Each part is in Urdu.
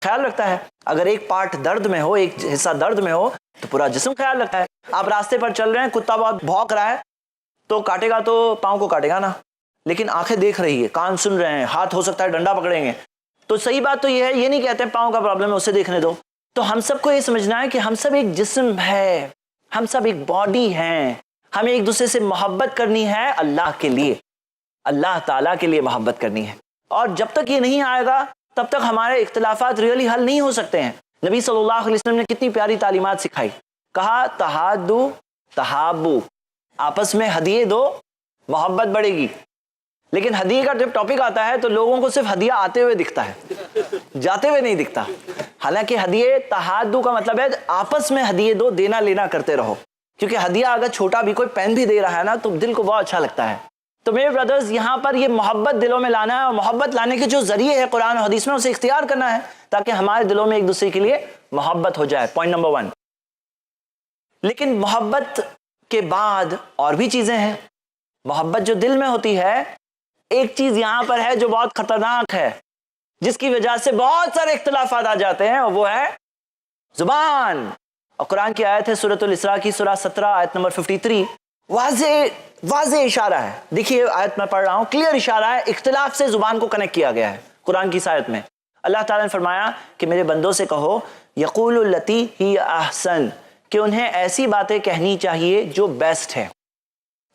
خیال رکھتا ہے. اگر ایک پارٹ درد میں ہو، ایک حصہ درد میں ہو تو پورا جسم خیال رکھتا ہے. آپ راستے پر چل رہے ہیں، کتا بہت بھونک رہا ہے تو کاٹے گا، تو پاؤں کو کاٹے گا نا، لیکن آنکھیں دیکھ رہی ہے، کان سن رہے ہیں، ہاتھ ہو سکتا ہے ڈنڈا پکڑیں گے. تو صحیح بات تو یہ ہے، یہ نہیں کہتے ہیں پاؤں کا پرابلم ہے اسے دیکھنے دو. تو ہم سب کو یہ سمجھنا ہے کہ ہم سب ایک جسم ہے، ہم سب ایک باڈی ہیں. ہمیں ایک دوسرے سے محبت کرنی ہے اللہ کے لیے، اللہ تعالیٰ کے لیے محبت کرنی ہے. اور جب تک یہ نہیں آئے گا تب تک ہمارے اختلافات ریئلی حل نہیں ہو سکتے ہیں. نبی صلی اللہ علیہ وسلم نے کتنی پیاری تعلیمات سکھائی. کہا تہادو تہابو، آپس میں ہدیے دو، محبت بڑھے گی. لیکن ہدیے کا جب ٹاپک آتا ہے تو لوگوں کو صرف ہدیہ آتے ہوئے دکھتا ہے، جاتے ہوئے نہیں دکھتا. حالانکہ ہدیے تہادو کا مطلب ہے آپس میں ہدیے دو، دینا لینا کرتے رہو. کیونکہ ہدیہ اگر چھوٹا بھی کوئی پین بھی دے رہا ہے نا تو دل کو بہت اچھا لگتا ہے. تو میرے برادرز، یہاں پر یہ محبت دلوں میں لانا ہے، اور محبت لانے کے جو ذریعے ہیں قرآن و حدیث میں اسے اختیار کرنا ہے تاکہ ہمارے دلوں میں ایک دوسرے کے لیے محبت ہو جائے. Point number 1. لیکن محبت کے بعد اور بھی چیزیں ہیں. محبت جو دل میں ہوتی ہے، ایک چیز یہاں پر ہے جو بہت خطرناک ہے، جس کی وجہ سے بہت سارے اختلافات آ جاتے ہیں، اور وہ ہے زبان. اور قرآن کی آیت ہے سورۃ الاسراء کی سورہ 17 آیت نمبر 53. واضح اشارہ ہے. دیکھیے آیت میں پڑھ رہا ہوں، کلیئر اشارہ ہے، اختلاف سے زبان کو کنیکٹ کیا گیا ہے. قرآن کی اس آیت میں اللہ تعالیٰ نے فرمایا کہ میرے بندوں سے کہو یقول التی ہی احسن، کہ انہیں ایسی باتیں کہنی چاہیے جو بیسٹ ہے.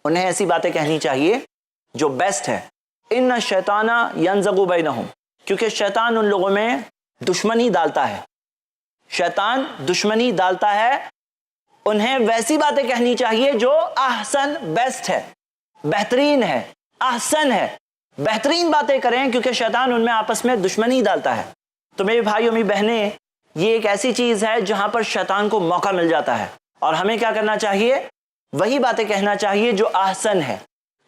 انہیں ایسی باتیں کہنی چاہیے جو بیسٹ ہے. ان الشیطان ینزغ بینہم، کیونکہ شیطان ان لوگوں میں دشمنی ڈالتا ہے. شیطان دشمنی ڈالتا ہے. انہیں ویسی باتیں کہنی چاہیے جو احسن، بیسٹ ہے، بہترین ہے، احسن ہے. بہترین باتیں کریں کیونکہ شیطان ان میں آپس میں دشمنی ڈالتا ہے. تو میرے بھائیوں میری بہنیں، یہ ایک ایسی چیز ہے جہاں پر شیطان کو موقع مل جاتا ہے، اور ہمیں کیا کرنا چاہیے؟ وہی باتیں کہنا چاہیے جو احسن ہے.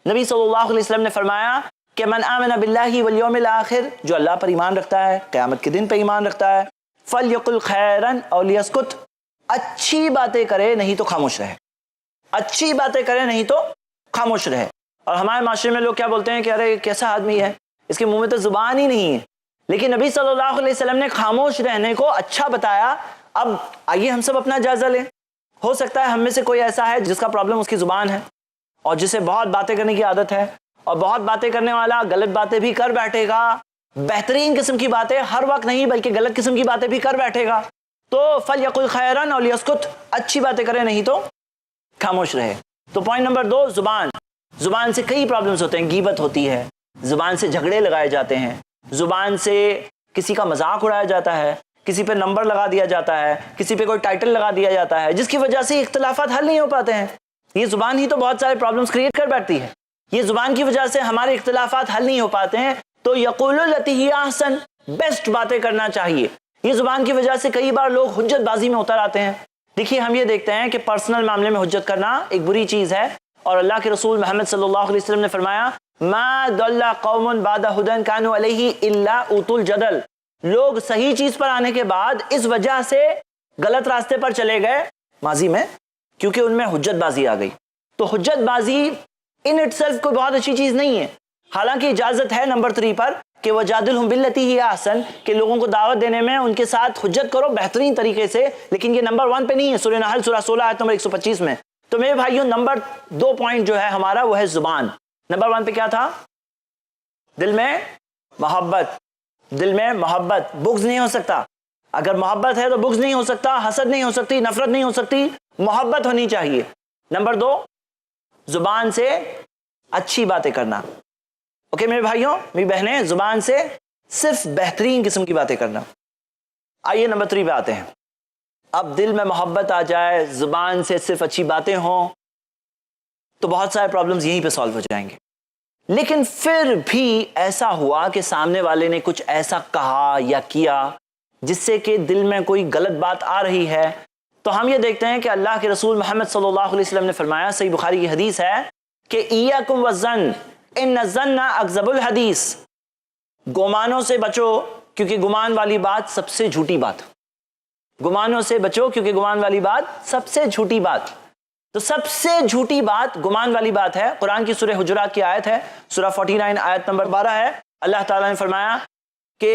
نبی صلی اللہ علیہ وسلم نے فرمایا کہ من آمن باللہ والیوم الآخر، جو اللہ پر ایمان رکھتا ہے، قیامت کے دن پر ایمان رکھتا ہے، فلیقل خیرا او لیسکت، اچھی باتیں کرے نہیں تو خاموش رہے. اچھی باتیں کرے نہیں تو خاموش رہے. اور ہمارے معاشرے میں لوگ کیا بولتے ہیں کہ ارے کیسا آدمی ہے، اس کے منہ میں تو زبان ہی نہیں ہے. لیکن نبی صلی اللہ علیہ وسلم نے خاموش رہنے کو اچھا بتایا. اب آئیے ہم سب اپنا جائزہ لیں. ہو سکتا ہے ہم میں سے کوئی ایسا ہے جس کا پرابلم اس کی زبان ہے، اور جسے بہت باتیں کرنے کی عادت ہے، اور بہت باتیں کرنے والا غلط باتیں بھی کر بیٹھے گا. بہترین قسم کی باتیں ہر وقت نہیں بلکہ غلط قسم کی باتیں بھی کر بیٹھے گا. تو فلیقل خیرا او لیسکت، اچھی باتیں کرے نہیں تو خاموش رہے. تو پوائنٹ نمبر 2، زبان. زبان سے کئی پرابلمز ہوتے ہیں. غیبت ہوتی ہے، زبان سے جھگڑے لگائے جاتے ہیں، زبان سے کسی کا مذاق اڑایا جاتا ہے، کسی پہ نمبر لگا دیا جاتا ہے، کسی پہ کوئی ٹائٹل لگا دیا جاتا ہے، جس کی وجہ سے اختلافات حل نہیں ہو پاتے ہیں. یہ زبان ہی تو بہت سارے پرابلمز کریٹ کر بیٹھتی ہے. یہ زبان کی وجہ سے ہمارے اختلافات حل نہیں ہو پاتے ہیں. تو یقول التی ہی احسن، بیسٹ باتیں کرنا چاہیے. یہ زبان کی وجہ سے کئی بار لوگ حجت بازی میں اتر آتے ہیں. دیکھیے ہم یہ دیکھتے ہیں کہ پرسنل معاملے میں حجت کرنا ایک بری چیز ہے، اور اللہ کے رسول محمد صلی اللہ علیہ وسلم نے فرمایا ما ضل قوم بعد هدى كانوا عليه الا اوتوا الجدل. لوگ صحیح چیز پر آنے کے بعد اس وجہ سے غلط راستے پر چلے گئے ماضی میں، کیونکہ ان میں حجت بازی آ گئی. تو حجت بازی ان اٹ سیلف کوئی بہت اچھی چیز نہیں ہے. حالانکہ اجازت ہے نمبر 3 پر کہ وجادلہم باللتی ہی احسن، کہ لوگوں کو دعوت دینے میں ان کے ساتھ حجت کرو بہترین طریقے سے. لیکن یہ نمبر 1 پہ نہیں ہے، سورہ نحل سورہ 16 آیت نمبر 125 میں. تو میرے بھائیوں نمبر 2 پوائنٹ جو ہے ہمارا وہ ہے زبان. نمبر 1 پہ کیا تھا؟ دل میں محبت. دل میں محبت، بغض نہیں ہو سکتا. اگر محبت ہے تو بغض نہیں ہو سکتا، حسد نہیں ہو سکتی، نفرت نہیں ہو سکتی، محبت ہونی چاہیے. نمبر 2، زبان سے اچھی باتیں کرنا. اوکے میرے بھائیوں میری بہنیں، زبان سے صرف بہترین قسم کی باتیں کرنا. آئیے نمبر 3 پہ آتے ہیں. اب دل میں محبت آ جائے، زبان سے صرف اچھی باتیں ہوں، تو بہت سارے پرابلمز یہیں پہ سالو ہو جائیں گے. لیکن پھر بھی ایسا ہوا کہ سامنے والے نے کچھ ایسا کہا یا کیا جس سے کہ دل میں کوئی غلط بات آ رہی ہے، تو ہم یہ دیکھتے ہیں کہ اللہ کے رسول محمد صلی اللہ علیہ وسلم نے فرمایا، صحیح بخاری کی حدیث ہے کہ ایاکم والظن ان الظن اکذب الحدیث. گمانوں سے بچو کیونکہ گمان والی بات سب سے جھوٹی بات. گمانوں سے بچو کیونکہ گمان والی بات سب سے جھوٹی بات. تو سب سے جھوٹی بات گمان والی بات ہے. قرآن کی سورہ حجرات کی آیت ہے، سورہ 49 آیت نمبر 12 ہے. اللہ تعالیٰ نے فرمایا کہ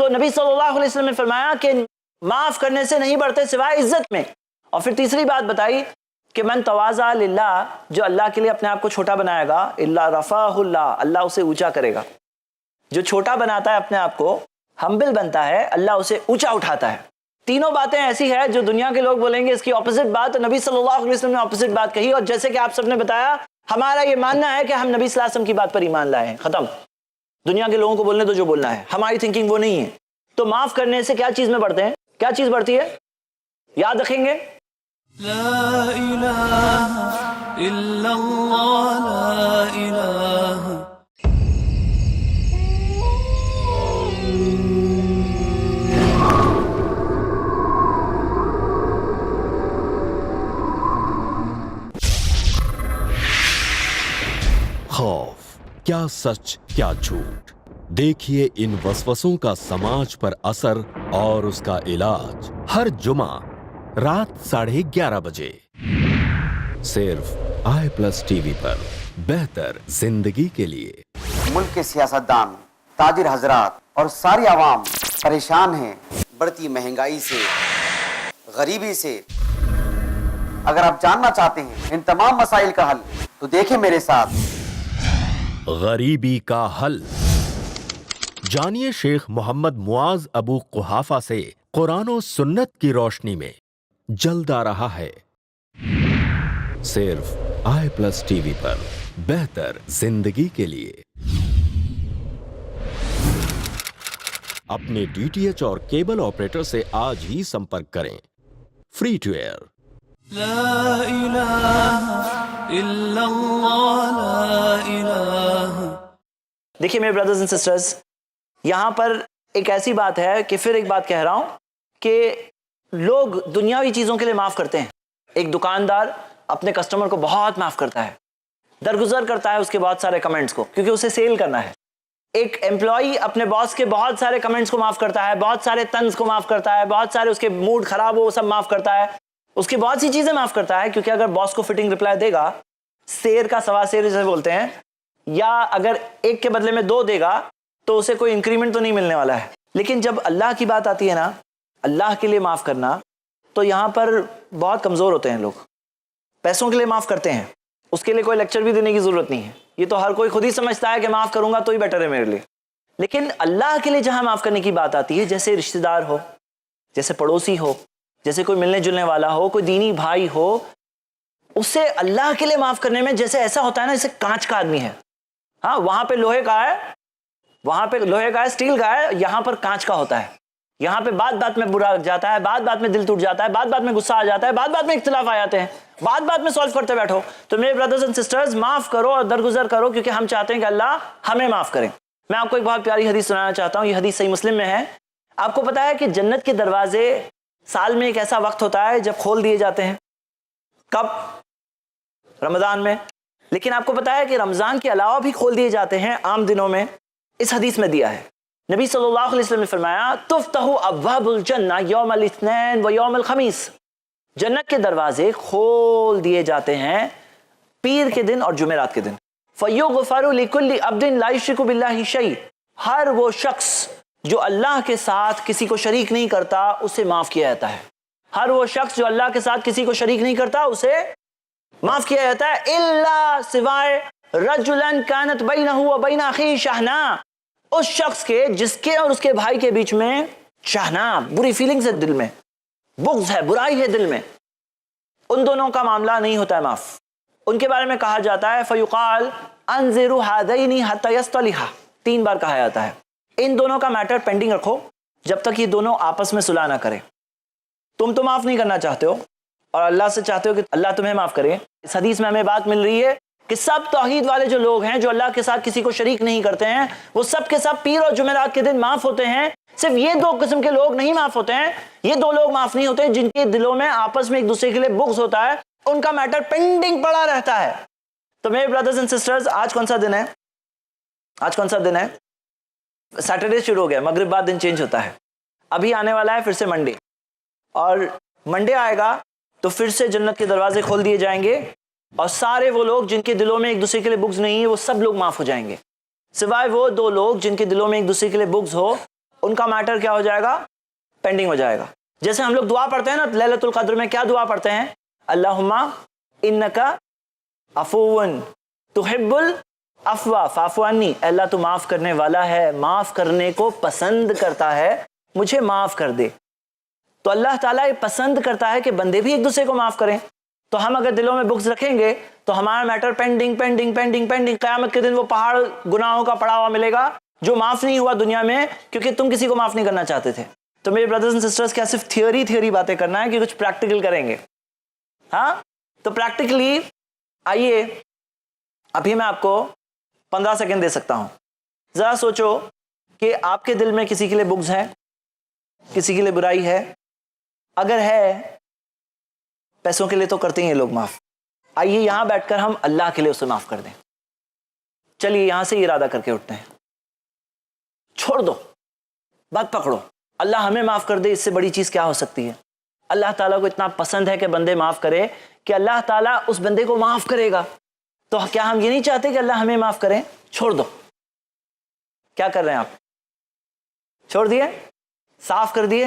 تو نبی صلی اللہ علیہ وسلم نے فرمایا کہ معاف کرنے سے نہیں بڑھتے سوائے عزت میں. اور پھر تیسری بات بتائی کہ من تواضع للہ، جو اللہ کے لیے اپنے آپ کو چھوٹا بنائے گا، الا رفعہ اللہ، اللہ اسے اونچا کرے گا. جو چھوٹا بناتا ہے اپنے آپ کو، ہمبل بنتا ہے، اللہ اسے اونچا اٹھاتا ہے. تینوں باتیں ایسی ہے جو دنیا کے لوگ بولیں گے اس کی اپوزٹ بات، نبی صلی اللہ علیہ وسلم نے اپوزٹ بات کہی. اور جیسے کہ آپ سب نے بتایا، ہمارا یہ ماننا ہے کہ ہم نبی صلی اللہ علیہ وسلم کی بات پر ایمان لائے ہیں، ختم. دنیا کے لوگوں کو بولنے دو جو بولنا ہے، ہماری تھنکنگ وہ نہیں ہے. تو معاف کرنے سے کیا چیز میں بڑھتے ہیں؟ کیا چیز بڑھتی ہے؟ یاد رکھیں گے، لا الہ الا اللہ، لا الہ. خوف، کیا سچ کیا جھوٹ، دیکھیے ان وسوسوں کا سماج پر اثر اور اس کا علاج ہر جمعہ رات 11:30 بجے صرف i+ TV پر. بہتر زندگی کے لیے. ملک کے سیاستدان، تاجر حضرات اور ساری عوام پریشان ہیں بڑھتی مہنگائی سے، غریبی سے. اگر آپ جاننا چاہتے ہیں ان تمام مسائل کا حل تو دیکھیں میرے ساتھ غریبی کا حل. جانیے شیخ محمد معاذ ابو قحافہ سے قرآن و سنت کی روشنی میں. جلد آ رہا ہے صرف i+ TV پر. بہتر زندگی کے لیے. اپنے DTH اور کیبل آپریٹر سے آج ہی سمپرک کریں. Free to year. لا الہ الا اللہ، لا الہ. دیکھیے میرے بردرز اینڈ سسٹرز، یہاں پر ایک ایسی بات ہے کہ پھر ایک بات کہہ رہا ہوں کہ لوگ دنیاوی چیزوں کے لیے معاف کرتے ہیں. ایک دکاندار اپنے کسٹمر کو بہت معاف کرتا ہے، درگزر کرتا ہے اس کے بہت سارے کمنٹس کو، کیونکہ اسے سیل کرنا ہے. ایک امپلائی اپنے باس کے بہت سارے کمنٹس کو معاف کرتا ہے، بہت سارے طنز کو معاف کرتا ہے، بہت سارے اس کے موڈ خراب ہو وہ سب معاف کرتا ہے، اس کی بہت سی چیزیں معاف کرتا ہے. کیونکہ اگر باس کو فٹنگ رپلائی دے گا، سیر کا سوا سیر جسے بولتے ہیں، یا اگر ایک کے بدلے میں 2 دے گا تو اسے کوئی انکریمنٹ تو نہیں ملنے والا ہے. لیکن جب اللہ کی بات آتی ہے نا، اللہ کے لیے معاف کرنا، تو یہاں پر بہت کمزور ہوتے ہیں لوگ. پیسوں کے لیے معاف کرتے ہیں، اس کے لیے کوئی لیکچر بھی دینے کی ضرورت نہیں ہے، یہ تو ہر کوئی خود ہی سمجھتا ہے کہ معاف کروں گا تو ہی بیٹر ہے میرے لیے. لیکن اللہ کے لیے جہاں معاف کرنے کی بات آتی ہے، جیسے رشتہ دار ہو، جیسے پڑوسی ہو، جیسے کوئی ملنے جلنے والا ہو، کوئی دینی بھائی ہو، اسے اللہ کے لیے معاف کرنے میں جیسے ایسا ہوتا ہے نا جیسے کانچ کا آدمی ہے. ہاں، وہاں پہ لوہے کا ہے، وہاں پہ لوہے کا ہے، اسٹیل کا ہے، یہاں پر کانچ کا ہوتا ہے. یہاں پہ بات بات میں برا جاتا ہے، بات بات میں دل ٹوٹ جاتا ہے، بات بات میں غصہ آ جاتا ہے، بات بات میں اختلاف آ جاتے ہیں، بات بات میں سولو کرتے بیٹھو. تو میرے بردرز اینڈ سسٹرز، معاف کرو اور درگزر کرو، کیونکہ ہم چاہتے ہیں کہ اللہ ہمیں معاف کرے. میں آپ کو ایک بہت پیاری حدیث سنانا چاہتا ہوں. یہ حدیث صحیح مسلم میں ہے. آپ کو پتا ہے کہ جنت کے دروازے سال میں ایک ایسا وقت ہوتا ہے جب کھول دیے جاتے ہیں. کب؟ رمضان میں. لیکن آپ کو پتا ہے کہ رمضان کے علاوہ بھی کھول دیے جاتے ہیں عام دنوں میں. اس حدیث میں دیا ہے، نبی صلی اللہ علیہ وسلم نے فرمایا، تفتح ابواب الجنہ یوم الاثنین و یوم الخمیس. جنت کے دروازے کھول دیے جاتے ہیں پیر کے دن اور جمعرات کے دن. فیغفر لکل عبد لا یشرک باللہ شیء. ہر وہ شخص جو اللہ کے ساتھ کسی کو شریک نہیں کرتا اسے معاف کیا جاتا ہے. ہر وہ شخص جو اللہ کے ساتھ کسی کو شریک نہیں کرتا اسے معاف کیا جاتا ہے، الا سوائے رجلا کانت بینہ و بین اخیہ شحناء، اس شخص کے جس کے اور اس کے بھائی کے بیچ میں شحناء، بری فیلنگز ہے دل میں، بغض ہے، برائی ہے دل میں، ان دونوں کا معاملہ نہیں ہوتا ہے معاف. ان کے بارے میں کہا جاتا ہے فیقال انظروا هذین حتی یصطلحا. 3 بار کہا جاتا ہے ان دونوں کا میٹر پینڈنگ رکھو جب تک یہ دونوں آپس میں صلح نہ کرے. تم تو معاف نہیں کرنا چاہتے ہو اور اللہ سے چاہتے ہو کہ اللہ تمہیں معاف کرے. اس حدیث میں ہمیں بات مل رہی ہے کہ سب توحید والے جو لوگ ہیں جو اللہ کے ساتھ کسی کو شریک نہیں کرتے ہیں وہ سب کے سب پیر اور جمعرات کے دن معاف ہوتے ہیں. صرف یہ 2 قسم کے لوگ نہیں معاف ہوتے ہیں. یہ 2 لوگ معاف نہیں ہوتے جن کے دلوں میں آپس میں ایک دوسرے کے لیے بغض ہوتا ہے، ان کا میٹر پینڈنگ پڑا رہتا ہے. تو میرے برادرز اینڈ سسٹرز، آج کون سا دن ہے؟ آج کون سا دن ہے؟ سیٹرڈے شروع ہو گیا، مغرب بعد دن چینج ہوتا ہے. ابھی آنے والا ہے پھر سے منڈے، اور منڈے آئے گا تو پھر سے جنت کے دروازے کھول دیے جائیں گے اور سارے وہ لوگ جن کے دلوں میں ایک دوسرے کے لیے بغض نہیں ہے وہ سب لوگ معاف ہو جائیں گے، سوائے وہ 2 لوگ جن کے دلوں میں ایک دوسرے کے لیے بغض ہو ان کا میٹر کیا ہو جائے گا؟ پینڈنگ ہو جائے گا. جیسے ہم لوگ دعا پڑھتے ہیں نا لیلۃ القدر میں، کیا دعا پڑھتے ہیں؟ اللہم انکا عفون تحب العفو فاعف عنی، اللہ تو معاف کرنے والا ہے، معاف کرنے کو پسند کرتا ہے، مجھے معاف کر دے. تو اللہ تعالیٰ یہ پسند کرتا ہے کہ بندے بھی ایک دوسرے کو معاف کریں. تو ہم اگر دلوں میں بغض رکھیں گے تو ہمارا matter pending pending pending pending, قیامت کے دن وہ پہاڑ گناہوں کا پڑا ہوا ملے گا جو معاف نہیں ہوا دنیا میں، کیونکہ تم کسی کو معاف نہیں کرنا چاہتے تھے. تو میرے بردرز اینڈ سسٹرز، کیا صرف تھیوری باتیں کرنا ہے کہ کچھ پریکٹیکل کریں گے؟ ہاں، تو پریکٹیکلی آئیے ابھی میں آپ کو 15 سیکنڈ دے سکتا ہوں. ذرا سوچو کہ آپ کے دل میں کسی کے لیے بغض ہے، کسی کے لیے برائی ہے؟ اگر ہے، پیسوں کے لیے تو کرتے ہیں لوگ معاف. آئیے یہاں بیٹھ کر ہم اللہ کے لیے اسے معاف کر دیں. چلیے یہاں سے ارادہ کر کے اٹھتے ہیں. چھوڑ دو، بات پکڑو، اللہ ہمیں معاف کر دے، اس سے بڑی چیز کیا ہو سکتی ہے؟ اللہ تعالیٰ کو اتنا پسند ہے کہ بندے معاف کرے کہ اللہ تعالیٰ اس بندے کو معاف کرے گا. تو کیا ہم یہ نہیں چاہتے کہ اللہ ہمیں معاف کرے؟ چھوڑ دو. کیا کر رہے ہیں آپ؟ چھوڑ دیے، صاف کر دیے.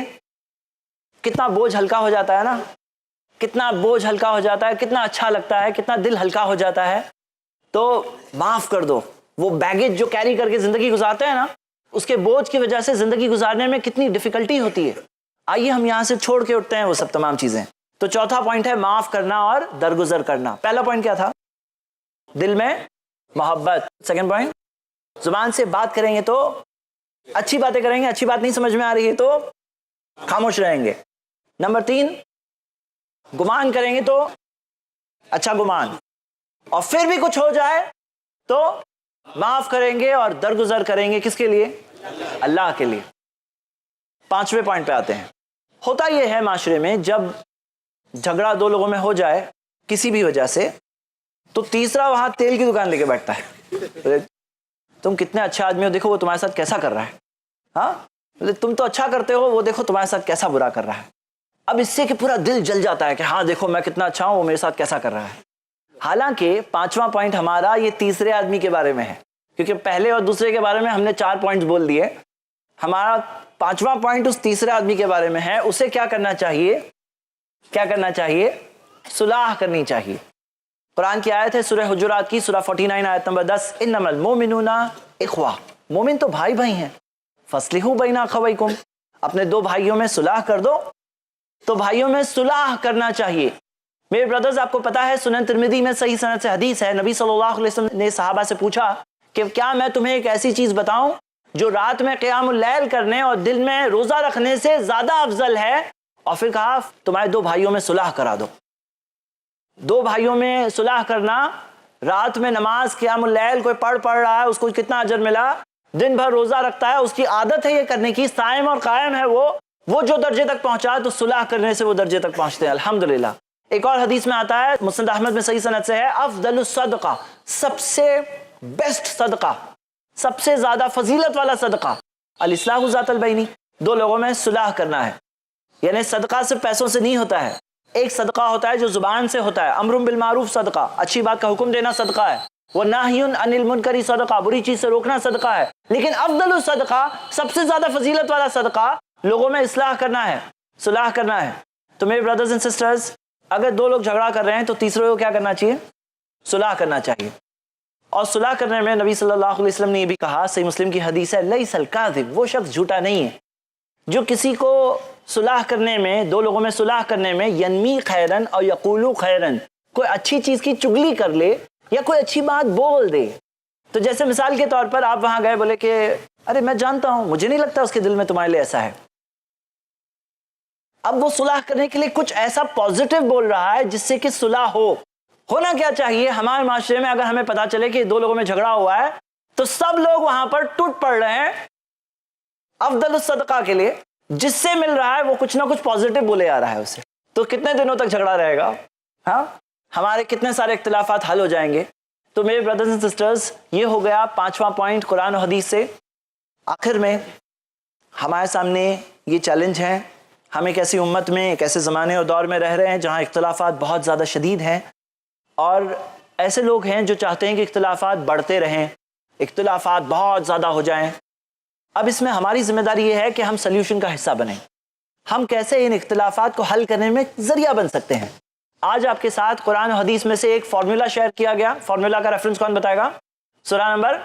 کتنا بوجھ ہلکا ہو جاتا ہے نا، کتنا بوجھ ہلکا ہو جاتا ہے، کتنا اچھا لگتا ہے، کتنا دل ہلکا ہو جاتا ہے. تو معاف کر دو. وہ بیگیج جو کیری کر کے زندگی گزارتے ہیں نا، اس کے بوجھ کی وجہ سے زندگی گزارنے میں کتنی ڈیفیکلٹی ہوتی ہے. آئیے ہم یہاں سے چھوڑ کے اٹھتے ہیں وہ سب تمام چیزیں. تو چوتھا پوائنٹ ہے معاف کرنا اور درگزر کرنا. پہلا پوائنٹ کیا تھا؟ دل میں محبت. سیکنڈ پوائنٹ، زبان سے بات کریں گے تو اچھی باتیں کریں گے، اچھی بات نہیں سمجھ میں آ رہی ہے تو خاموش رہیں گے. نمبر 3، گمان کریں گے تو اچھا گمان، اور پھر بھی کچھ ہو جائے تو معاف کریں گے اور درگزر کریں گے. کس کے لیے؟ اللہ کے لیے. 5ویں پوائنٹ پہ آتے ہیں. ہوتا یہ ہے معاشرے میں جب جھگڑا دو لوگوں میں ہو جائے کسی بھی وجہ سے، تو تیسرا وہاں تیل کی دکان لے کے بیٹھتا ہے. تم کتنے اچھا آدمی ہو، دیکھو وہ تمہارے ساتھ کیسا کر رہا ہے. ہاں، تم تو اچھا کرتے ہو، وہ دیکھو تمہارے ساتھ کیسا برا کر رہا ہے. اب اس سے کہ پورا دل جل جاتا ہے کہ ہاں دیکھو میں کتنا اچھا ہوں، وہ میرے ساتھ کیسا کر رہا ہے. حالانکہ 5واں پوائنٹ ہمارا یہ تیسرے آدمی کے بارے میں ہے، کیونکہ پہلے اور دوسرے کے بارے میں ہم نے 4 پوائنٹس بول دیے. ہمارا 5واں پوائنٹ اس تیسرے آدمی کے بارے میں ہے. اسے کیا کرنا چاہیے؟ کیا کرنا چاہیے؟ صلح کرنی چاہیے. قرآن کی آیت ہے سورہ حجرات کی، سورہ 49 آیت نمبر 10، انما المؤمنون اخوہ، مومن تو بھائی بھائی ہیں. فاصلحوا بین اخویکم، اپنے 2 بھائیوں میں صلح کر دو. تو بھائیوں میں صلح کرنا چاہیے. میرے بردرز، آپ کو پتا ہے سنن ترمذی میں صحیح سند سے حدیث ہے، نبی صلی اللہ علیہ وسلم نے صحابہ سے پوچھا کہ کیا میں تمہیں ایک ایسی چیز بتاؤں جو رات میں قیام اللیل کرنے اور دل میں روزہ رکھنے سے زیادہ افضل ہے؟ اور پھر کہا تمہارے 2 بھائیوں میں صلح کرا دو. 2 بھائیوں میں صلح کرنا، رات میں نماز قیام اللیل کوئی پڑھ رہا ہے، اس کو کتنا اجر ملا. دن بھر روزہ رکھتا ہے، اس کی عادت ہے یہ کرنے کی، صائم اور قائم ہے وہ جو درجے تک پہنچا تو صلح کرنے سے وہ درجے تک پہنچتے ہیں الحمدللہ. ایک اور حدیث میں آتا ہے، مسند احمد میں صحیح سند سے ہے، افضل الصدقہ، سب سے بیسٹ صدقہ، سب سے زیادہ فضیلت والا صدقہ، الاصلاح ذات البین، 2 لوگوں میں صلح کرنا ہے. یعنی صدقہ صرف پیسوں سے نہیں ہوتا ہے. ایک صدقہ ہوتا ہے جو زبان سے ہوتا ہے، امر بالمعروف صدقہ، اچھی بات کا حکم دینا صدقہ ہے، ونہی عن المنکر صدقہ، بری چیز سے روکنا صدقہ ہے. لیکن افضل الصدقہ، سب سے زیادہ فضیلت والا صدقہ، لوگوں میں اصلاح کرنا ہے، صلح کرنا ہے. تو میرے برادرز اینڈ سسٹرز، اگر 2 لوگ جھگڑا کر رہے ہیں تو تیسرے کو کیا کرنا چاہیے؟ صلح کرنا چاہیے. اور صلح کرنے میں نبی صلی اللہ علیہ وسلم نے یہ بھی کہا، صحیح مسلم کی حدیث ہے، لیس الکاذب، وہ شخص جھوٹا نہیں ہے جو کسی کو صلح کرنے میں، 2 لوگوں میں صلح کرنے میں، ینمی خیرن اور یقول خیرن، کوئی اچھی چیز کی چگلی کر لے یا کوئی اچھی بات بول دے. تو جیسے مثال کے طور پر آپ وہاں گئے، بولے کہ ارے میں جانتا ہوں، مجھے نہیں لگتا اس کے دل میں تمہارے لیے ایسا ہے. اب وہ صلح کرنے کے لیے کچھ ایسا پازیٹیو بول رہا ہے جس سے کہ صلح ہو. ہونا کیا چاہیے ہمارے معاشرے میں؟ اگر ہمیں پتا چلے کہ 2 لوگوں میں جھگڑا ہوا ہے تو سب لوگ وہاں پر ٹوٹ پڑ رہے ہیں افضل الصدقہ کے لیے، جس سے مل رہا ہے وہ کچھ نہ کچھ پازیٹیو بولے آ رہا ہے اسے، تو کتنے دنوں تک جھگڑا رہے گا؟ ہاں، ہمارے کتنے سارے اختلافات حل ہو جائیں گے. تو میرے بردرز اینڈ سسٹرز، یہ ہو گیا 5واں پوائنٹ قرآن و حدیث سے. آخر میں ہمارے سامنے یہ چیلنج ہے، ہم ایک ایسی امت میں، ایک ایسے زمانے اور دور میں رہ رہے ہیں جہاں اختلافات بہت زیادہ شدید ہیں، اور ایسے لوگ ہیں جو چاہتے ہیں کہ اختلافات بڑھتے رہیں، اختلافات بہت زیادہ ہو جائیں. اب اس میں ہماری ذمہ داری یہ ہے کہ ہم سلیوشن کا حصہ بنیں. ہم کیسے ان اختلافات کو حل کرنے میں ذریعہ بن سکتے ہیں. آج آپ کے ساتھ قرآن و حدیث میں سے ایک فارمولا شیئر کیا گیا. فارمولا کا ریفرنس کون بتائے گا؟ سورہ نمبر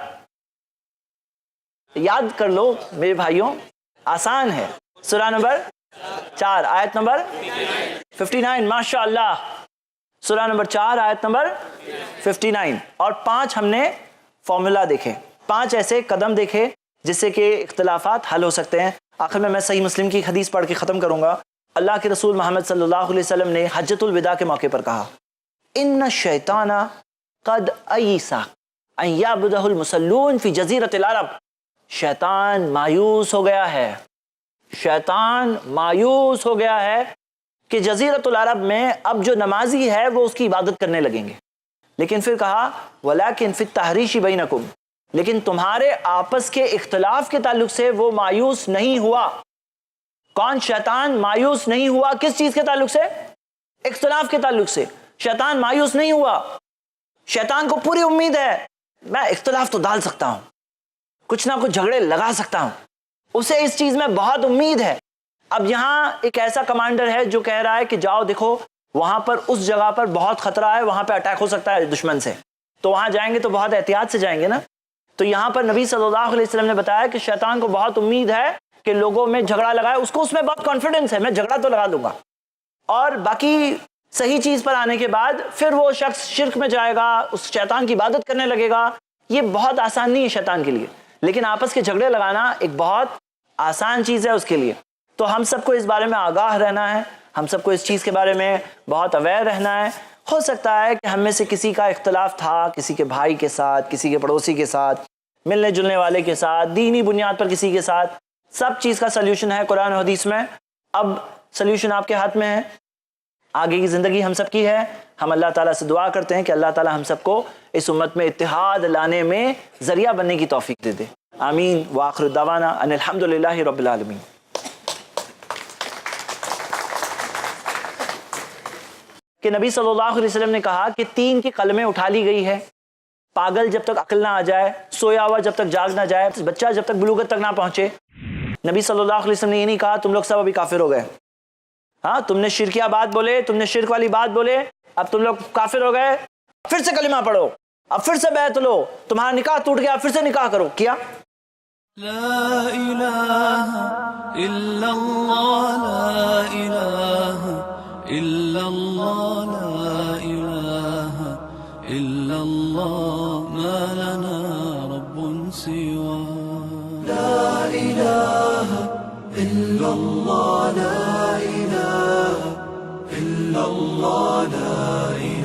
یاد کر لو میرے بھائیوں، آسان ہے. سورہ نمبر 4 آیت نمبر 59. ماشاء اللہ. سورہ نمبر 4 آیت نمبر 59. اور 5 ہم نے فارمولا دیکھے، 5 ایسے قدم دیکھے جس سے کہ اختلافات حل ہو سکتے ہیں. آخر میں صحیح مسلم کی حدیث پڑھ کے ختم کروں گا. اللہ کے رسول محمد صلی اللہ علیہ وسلم نے حجۃ الوداع کے موقع پر کہا، ان الشیطان قد ایس ان یعبدہ المصلون فی جزیرۃ العرب. شیطان مایوس ہو گیا ہے، شیطان مایوس ہو گیا ہے کہ جزیرۃ العرب میں اب جو نمازی ہے وہ اس کی عبادت کرنے لگیں گے. لیکن پھر کہا ولیکن فی التحریش بینکم، لیکن تمہارے آپس کے اختلاف کے تعلق سے وہ مایوس نہیں ہوا. کون؟ شیطان مایوس نہیں ہوا. کس چیز کے تعلق سے؟ اختلاف کے تعلق سے. شیطان مایوس نہیں ہوا. شیطان کو پوری امید ہے میں اختلاف تو ڈال سکتا ہوں، کچھ نہ کچھ جھگڑے لگا سکتا ہوں، اسے اس چیز میں بہت امید ہے. اب یہاں ایک ایسا کمانڈر ہے جو کہہ رہا ہے کہ جاؤ دیکھو وہاں پر اس جگہ پر بہت خطرہ ہے، وہاں پہ اٹیک ہو سکتا ہے دشمن سے، تو وہاں جائیں گے تو بہت احتیاط سے جائیں گے نا. تو یہاں پر نبی صلی اللہ علیہ وسلم نے بتایا کہ شیطان کو بہت امید ہے کہ لوگوں میں جھگڑا لگائے، اس کو اس میں بہت کانفیڈنس ہے میں جھگڑا تو لگا دوں گا، اور باقی صحیح چیز پر آنے کے بعد پھر وہ شخص شرک میں جائے گا، اس شیطان کی عبادت کرنے لگے گا. یہ بہت آسان نہیں ہے شیطان کے لیے، لیکن آپس کے جھگڑے لگانا ایک بہت آسان چیز ہے اس کے لیے. تو ہم سب کو اس بارے میں آگاہ رہنا ہے، ہم سب کو اس چیز کے بارے میں بہت اویئر رہنا ہے. ہو سکتا ہے کہ ہم میں سے کسی کا اختلاف تھا کسی کے بھائی کے ساتھ، کسی کے پڑوسی کے ساتھ، ملنے جلنے والے کے ساتھ، دینی بنیاد پر کسی کے ساتھ. سب چیز کا سلیوشن ہے قرآن و حدیث میں. اب سلیوشن آپ کے ہاتھ میں ہے، آگے کی زندگی ہم سب کی ہے. ہم اللہ تعالیٰ سے دعا کرتے ہیں کہ اللہ تعالیٰ ہم سب کو اس امت میں اتحاد لانے میں ذریعہ بننے کی توفیق دے دے. آمین. وآخر دعوانا ان الحمدللہ رب العالمین. کہ نبی صلی اللہ علیہ وسلم نے کہا کہ 3 کی قلمیں اٹھا لی گئی ہے. پاگل جب تک عقل نہ آ جائے، سویا ہوا جب تک جاگ نہ جائے، بچہ جب تک بلوغت تک نہ پہنچے. نبی صلی اللہ علیہ وسلم نے یہ نہیں کہا تم لوگ سب ابھی کافر ہو گئے، ہاں تم نے شرکیہ بات بولے، تم نے شرک والی بات بولے، اب تم لوگ کافر ہو گئے، پھر سے کلمہ پڑھو، اب پھر سے بیعت لو، تمہارا نکاح ٹوٹ گیا پھر سے نکاح کرو. کیا؟ لا إله إلا الله لا إله إلا الله لا إله إلا الله ما لنا رب سوى لا إله إلا الله لا إله إلا الله لا إله